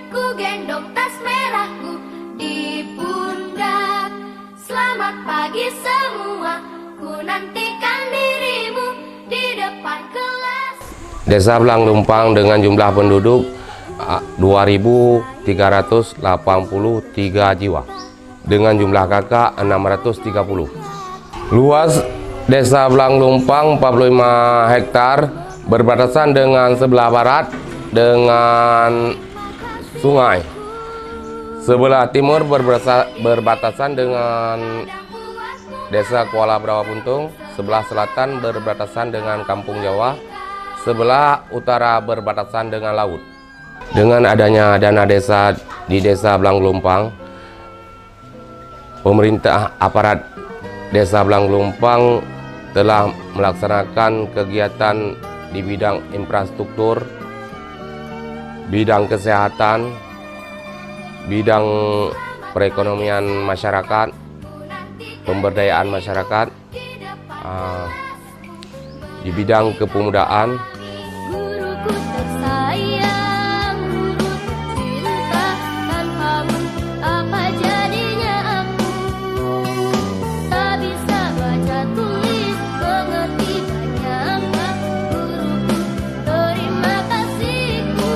ku gendong tas merahku di pundak. Selamat pagi semua, ku nantikan dirimu di depan kelas. Desa Blang Lumpang dengan jumlah penduduk 2.383 jiwa dengan jumlah kakak 630. Luas Desa Blang Lumpang 45 hektar, berbatasan dengan sebelah barat dengan sungai. Sebelah timur berbatasan dengan Desa Kuala Brawapuntung, sebelah selatan berbatasan dengan Kampung Jawa, sebelah utara berbatasan dengan laut. Dengan adanya dana desa di Desa Blang Lumpang, pemerintah aparat Desa Blang Lumpang telah melaksanakan kegiatan di bidang infrastruktur, bidang kesehatan, bidang perekonomian masyarakat, pemberdayaan masyarakat, di bidang kepemudaan. Guruku tersayang, guru cinta, tanpamu apa jadinya aku? Tak bisa baca tulis, mengerti banyak hal. Guruku, terima kasihku.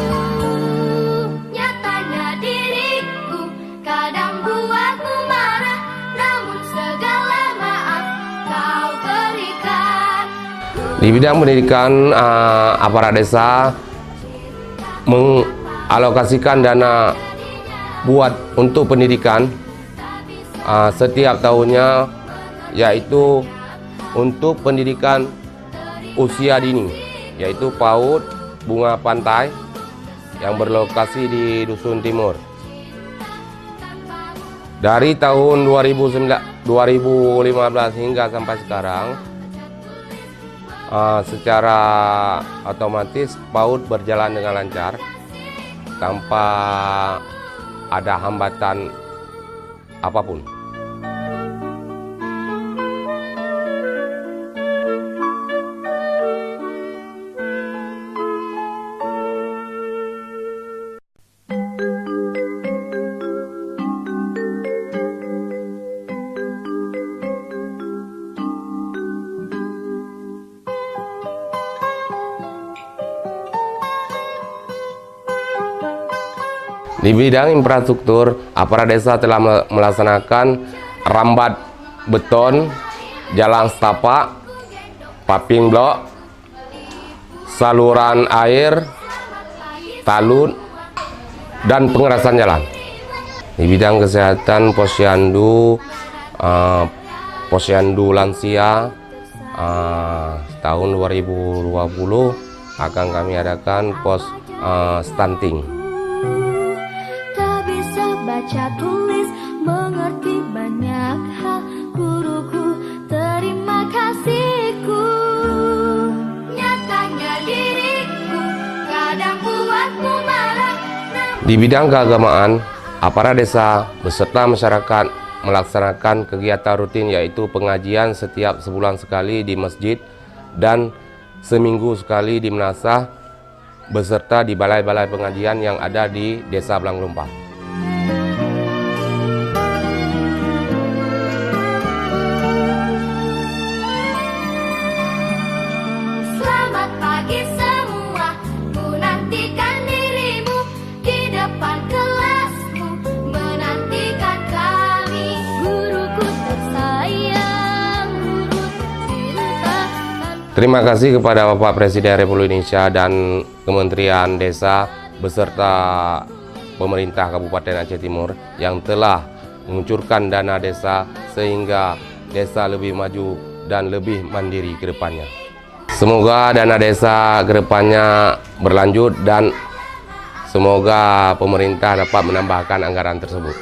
Nyatanya diriku kadang buatmu marah, namun segala maaf kau berikan. Di bidang pendidikan, aparat desa mengalokasikan dana buat untuk pendidikan setiap tahunnya, yaitu untuk pendidikan usia dini, yaitu PAUD Bunga Pantai yang berlokasi di Dusun Timur. Dari tahun 2015 hingga sampai sekarang, secara otomatis PAUD berjalan dengan lancar tanpa ada hambatan apapun. Di bidang infrastruktur, aparat desa telah melaksanakan rambat beton, jalan setapak, paving blok, saluran air, talut, dan pengerasan jalan. Di bidang kesehatan, posyandu lansia, tahun 2020 akan kami adakan pos stunting. Baca tulis, mengerti banyak hal. Guruku, terima kasihku. Nyatanya diriku kadang buatmu marah. Di bidang keagamaan, aparat desa beserta masyarakat melaksanakan kegiatan rutin, yaitu pengajian setiap sebulan sekali di masjid dan seminggu sekali di Menasah, beserta di balai-balai pengajian yang ada di Desa Blang Lumpang. Selamat pagi semua, ku nantikan dirimu di depan kelasmu, menantikan kami. Guruku tersayang, guru cinta. Terima kasih kepada Bapak Presiden Republik Indonesia dan Kementerian Desa beserta pemerintah Kabupaten Aceh Timur yang telah mengucurkan dana desa sehingga desa lebih maju dan lebih mandiri ke depannya. Semoga dana desa ke depannya berlanjut dan semoga pemerintah dapat menambahkan anggaran tersebut.